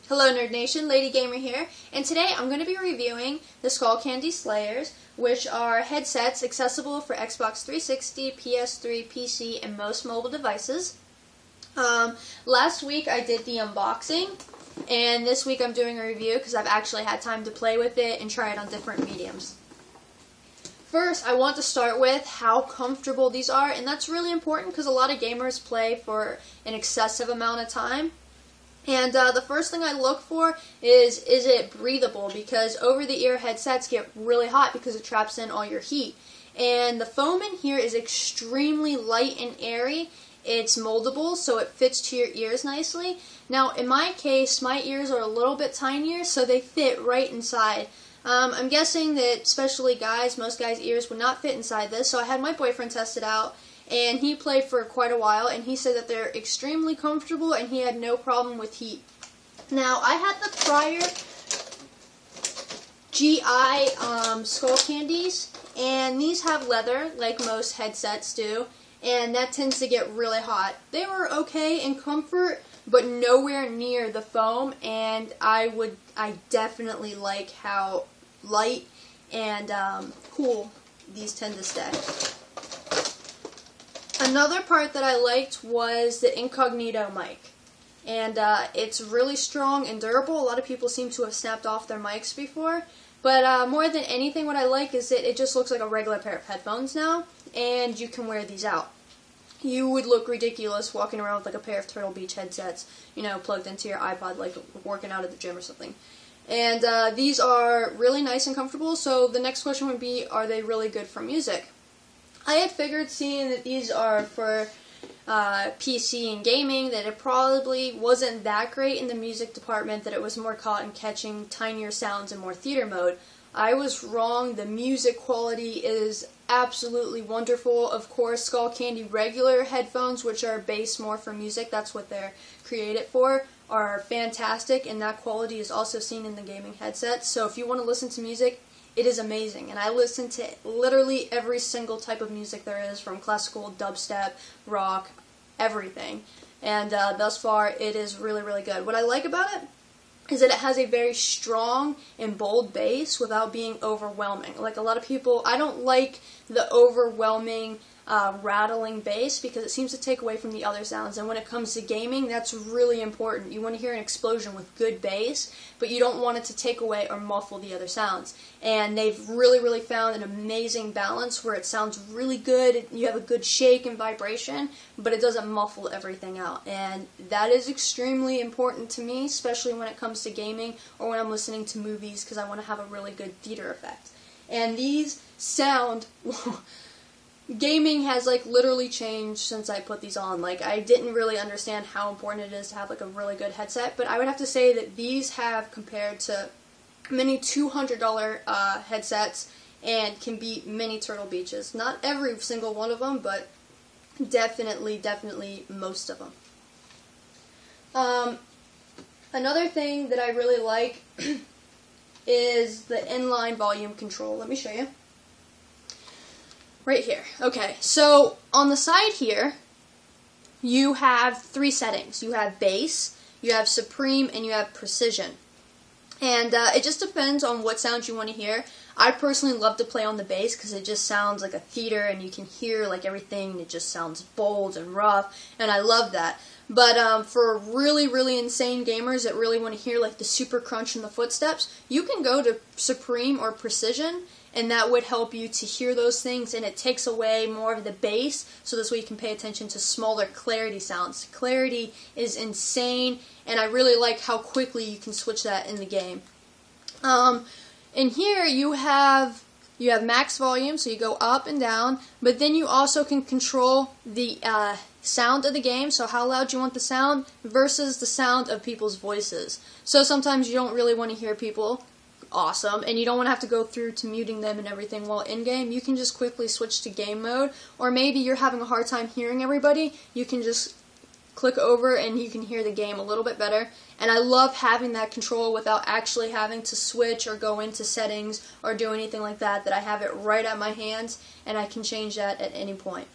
Hello Nerd Nation, Lady Gamer here, and today I'm going to be reviewing the Skullcandy SLYRs, which are headsets accessible for Xbox 360, PS3, PC, and most mobile devices. Last week I did the unboxing, and this week I'm doing a review because I've actually had time to play with it and try it on different mediums. First, I want to start with how comfortable these are, and that's really important because a lot of gamers play for an excessive amount of time. And the first thing I look for is it breathable, because over-the-ear headsets get really hot because it traps in all your heat. And the foam in here is extremely light and airy. It's moldable, so it fits to your ears nicely. Now, in my case, my ears are a little bit tinier, so they fit right inside. I'm guessing that especially guys, most guys' ears would not fit inside this, so I had my boyfriend test it out. And he played for quite a while, and he said that they're extremely comfortable, and he had no problem with heat. Now, I had the prior GI Skullcandies, and these have leather, like most headsets do, and that tends to get really hot. They were okay in comfort, but nowhere near the foam, and I definitely like how light and cool these tend to stay. Another part that I liked was the incognito mic, and it's really strong and durable. A lot of people seem to have snapped off their mics before, but more than anything what I like is that it just looks like a regular pair of headphones now, and you can wear these out. You would look ridiculous walking around with like a pair of Turtle Beach headsets, you know, plugged into your iPod like working out at the gym or something. And these are really nice and comfortable, so the next question would be, are they really good for music? I had figured, seeing that these are for PC and gaming, that it probably wasn't that great in the music department, that it was more caught in catching tinier sounds and more theater mode. I was wrong. The music quality is absolutely wonderful. Of course, Skullcandy regular headphones, which are based more for music, that's what they're created for, are fantastic, and that quality is also seen in the gaming headsets. So if you want to listen to music, it is amazing, and I listen to literally every single type of music there is, from classical, dubstep, rock, everything. And thus far, it is really, really good. What I like about it is that it has a very strong and bold bass without being overwhelming. Like a lot of people, I don't like the overwhelming rattling bass because it seems to take away from the other sounds, and when it comes to gaming, that's really important. You want to hear an explosion with good bass, but you don't want it to take away or muffle the other sounds. And they've really, really found an amazing balance where it sounds really good, you have a good shake and vibration, but it doesn't muffle everything out. And that is extremely important to me, especially when it comes to gaming or when I'm listening to movies, because I want to have a really good theater effect. And these sound... Gaming has like literally changed since I put these on. Like, I didn't really understand how important it is to have like a really good headset, but I would have to say that these have, compared to many $200 headsets, and can beat many Turtle Beaches. Not every single one of them, but definitely most of them. Another thing that I really like is the Inline Volume control. Let me show you. Right here. Okay, so on the side here, you have three settings. You have bass, you have supreme, and you have precision. And it just depends on what sounds you want to hear. I personally love to play on the bass because it just sounds like a theater, and you can hear like everything. It just sounds bold and rough, and I love that. But for really, really insane gamers that really want to hear like the super crunch in the footsteps, you can go to supreme or precision, and that would help you to hear those things, and it takes away more of the bass, so this way you can pay attention to smaller clarity sounds. Clarity is insane, and I really like how quickly you can switch that in the game. In here you have max volume, so you go up and down, but then you also can control the sound of the game, so how loud you want the sound versus the sound of people's voices. So sometimes you don't really want to hear people. Awesome, and you don't want to have to go through to muting them and everything while in-game. You can just quickly switch to game mode, or maybe you're having a hard time hearing everybody, you can just click over and you can hear the game a little bit better. And I love having that control without actually having to switch or go into settings or do anything like that, that I have it right at my hands and I can change that at any point.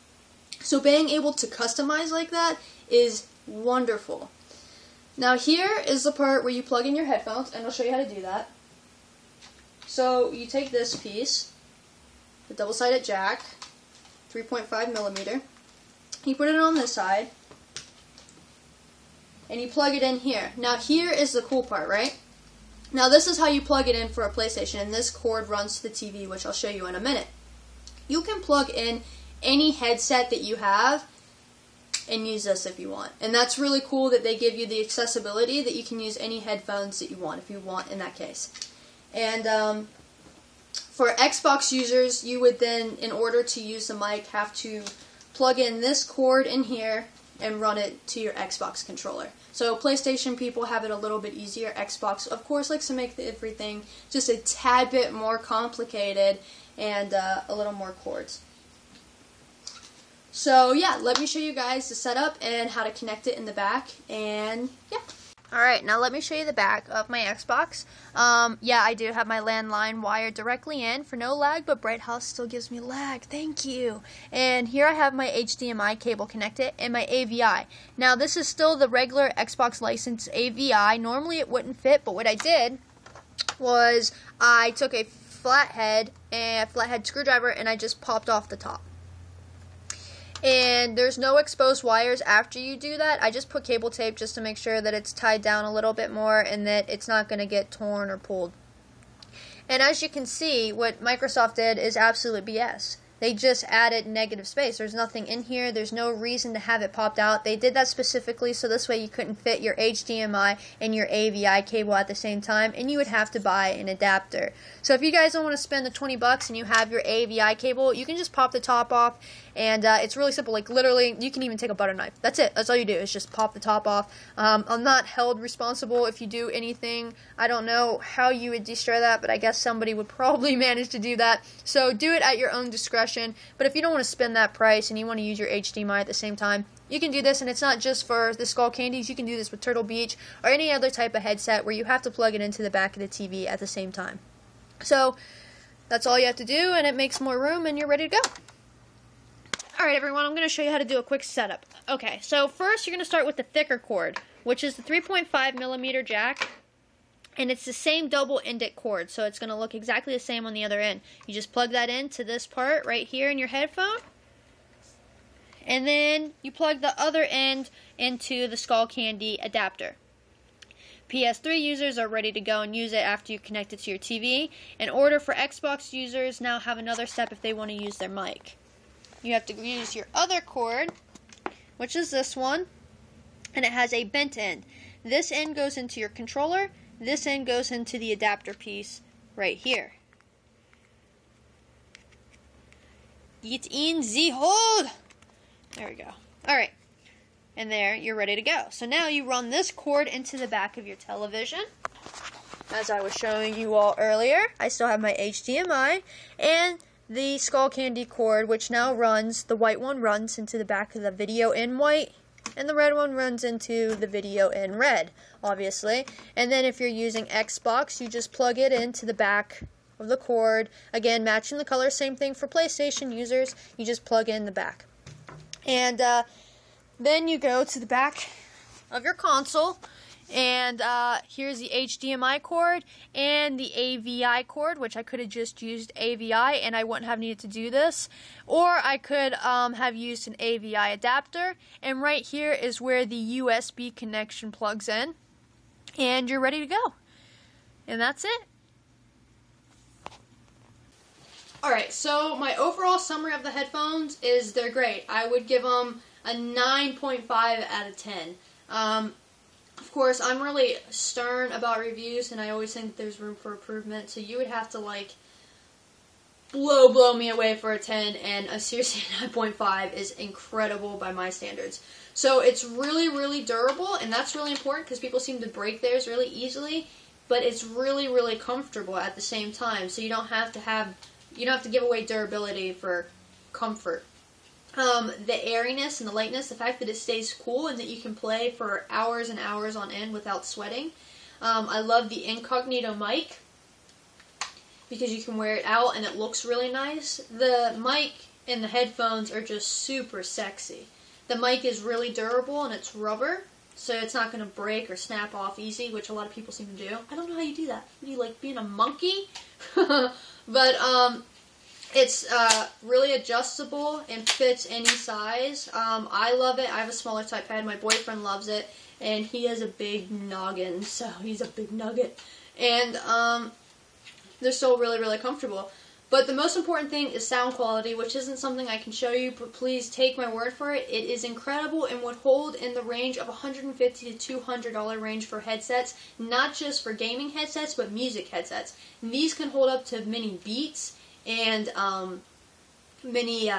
So being able to customize like that is wonderful. Now here is the part where you plug in your headphones, and I'll show you how to do that. So you take this piece, the double-sided jack, 3.5 millimeter, you put it on this side, and you plug it in here. Now here is the cool part, right? Now this is how you plug it in for a PlayStation, and this cord runs to the TV, which I'll show you in a minute. You can plug in any headset that you have and use this if you want. And that's really cool that they give you the accessibility that you can use any headphones that you want, if you want in that case. And for Xbox users, you would then, in order to use the mic, have to plug in this cord in here and run it to your Xbox controller. So PlayStation people have it a little bit easier. Xbox, of course, likes to make everything just a tad bit more complicated and a little more cords. So yeah, let me show you guys the setup and how to connect it in the back, and yeah. Alright, now let me show you the back of my Xbox. Yeah, I do have my landline wired directly in for no lag, but Bright House still gives me lag. Thank you. And here I have my HDMI cable connected and my AVI. Now this is still the regular Xbox licensed AVI. Normally it wouldn't fit, but what I did was I took a flathead screwdriver and I just popped off the top. And there's no exposed wires after you do that. I just put cable tape just to make sure that it's tied down a little bit more and that it's not going to get torn or pulled. And as you can see, what Microsoft did is absolute BS. They just added negative space. There's nothing in here. There's no reason to have it popped out. They did that specifically so this way you couldn't fit your HDMI and your AVI cable at the same time, and you would have to buy an adapter. So if you guys don't want to spend the 20 bucks and you have your AVI cable, you can just pop the top off, and it's really simple. Like literally, you can even take a butter knife. That's it. That's all you do is just pop the top off. I'm not held responsible if you do anything. I don't know how you would destroy that, but I guess somebody would probably manage to do that. So do it at your own discretion. But if you don't want to spend that price and you want to use your HDMI at the same time, you can do this, and it's not just for the Skullcandies. You can do this with Turtle Beach or any other type of headset where you have to plug it into the back of the TV at the same time. So that's all you have to do, and it makes more room, and you're ready to go. Alright everyone, I'm going to show you how to do a quick setup. Okay, so first you're going to start with the thicker cord, which is the 3.5 millimeter jack. And it's the same double-ended cord, so it's going to look exactly the same on the other end. You just plug that into this part right here in your headphone. And then you plug the other end into the Skullcandy adapter. PS3 users are ready to go and use it after you connect it to your TV. In order for Xbox users, now have another step if they want to use their mic. You have to use your other cord, which is this one, and it has a bent end. This end goes into your controller. This end goes into the adapter piece right here. Get in the hole! There we go. Alright. And there, you're ready to go. So now you run this cord into the back of your television. As I was showing you all earlier, I still have my HDMI and the Skullcandy cord, which now runs, the white one runs into the back of the video in white, and the red one runs into the video in red, obviously. And then if you're using Xbox, you just plug it into the back of the cord. Again, matching the color, same thing for PlayStation users. You just plug in the back. And then you go to the back of your console, and here's the HDMI cord and the AVI cord, which I could have just used AVI and I wouldn't have needed to do this. Or I could have used an AVI adapter, and right here is where the USB connection plugs in, and you're ready to go. And that's it. Alright, so my overall summary of the headphones is they're great. I would give them a 9.5 out of 10. Of course, I'm really stern about reviews, and I always think there's room for improvement, so you would have to, like, blow me away for a 10, and a seriously 9.5 is incredible by my standards. So it's really, really durable, and that's really important because people seem to break theirs really easily, but it's really, really comfortable at the same time, so you don't have to give away durability for comfort. The airiness and the lightness, the fact that it stays cool and that you can play for hours and hours on end without sweating. I love the incognito mic because you can wear it out and it looks really nice. The mic and the headphones are just super sexy. The mic is really durable and it's rubber, so it's not going to break or snap off easy, which a lot of people seem to do. I don't know how you do that. What, do you like being a monkey? But it's really adjustable and fits any size. I love it. I have a smaller type head. My boyfriend loves it, and he has a big noggin, so he's a big nugget. And they're still really, really comfortable. But the most important thing is sound quality, which isn't something I can show you, but please take my word for it. It is incredible and would hold in the range of $150 to $200 range for headsets, not just for gaming headsets, but music headsets. And these can hold up to mini Beats and mini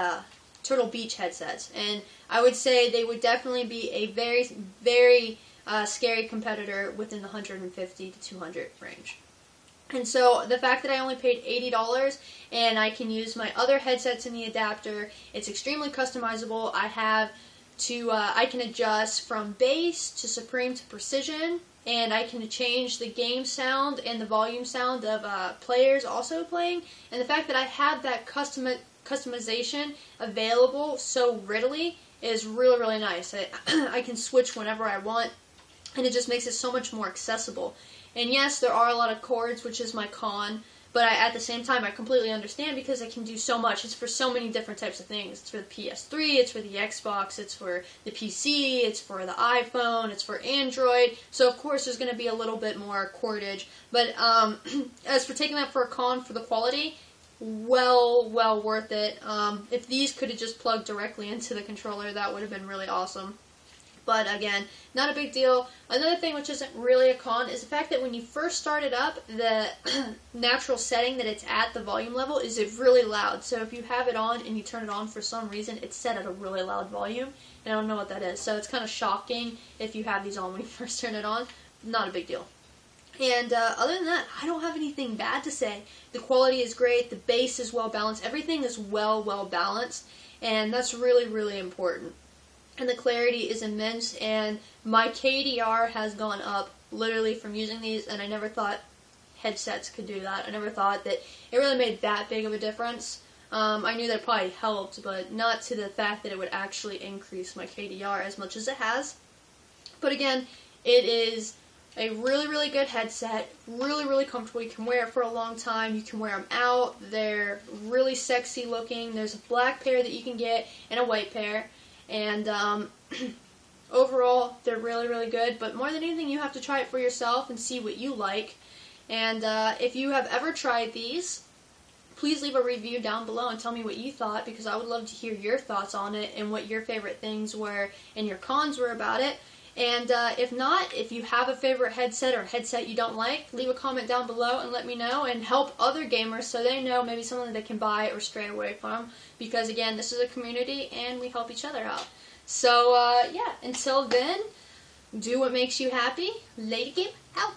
Turtle Beach headsets. And I would say they would definitely be a very, very scary competitor within the $150 to $200 range. And so the fact that I only paid $80 and I can use my other headsets in the adapter, it's extremely customizable. I can adjust from bass to supreme to precision, and I can change the game sound and the volume sound of players also playing. And the fact that I have that customization available so readily is really, really nice. I can switch whenever I want, and it just makes it so much more accessible. And yes, there are a lot of cords, which is my con, but at the same time, I completely understand because I can do so much. It's for so many different types of things. It's for the PS3, it's for the Xbox, it's for the PC, it's for the iPhone, it's for Android. So of course, there's going to be a little bit more cordage. But as for taking that for a con for the quality, well worth it. If these could have just plugged directly into the controller, that would have been really awesome. But again, not a big deal. Another thing which isn't really a con is the fact that when you first start it up, the natural setting that it's at, the volume level, is really loud. So if you have it on and you turn it on for some reason, it's set at a really loud volume. And I don't know what that is. So it's kind of shocking if you have these on when you first turn it on. Not a big deal. And other than that, I don't have anything bad to say. The quality is great. The bass is well balanced. Everything is well balanced. And that's really, really important. And the clarity is immense, and my KDR has gone up literally from using these, and I never thought headsets could do that. I never thought that it really made that big of a difference. I knew that it probably helped, but not to the fact that it would actually increase my KDR as much as it has. But again, it is a really, really good headset, really, really comfortable. You can wear it for a long time. You can wear them out. They're really sexy looking. There's a black pair that you can get and a white pair. And overall, they're really, really good. But more than anything, you have to try it for yourself and see what you like. And if you have ever tried these, please leave a review down below and tell me what you thought, because I would love to hear your thoughts on it and what your favorite things were and your cons were about it. And if not, if you have a favorite headset or headset you don't like, leave a comment down below and let me know, and help other gamers so they know maybe something they can buy or stray away from. Because again, this is a community and we help each other out. So yeah, until then, do what makes you happy. Lady Game out.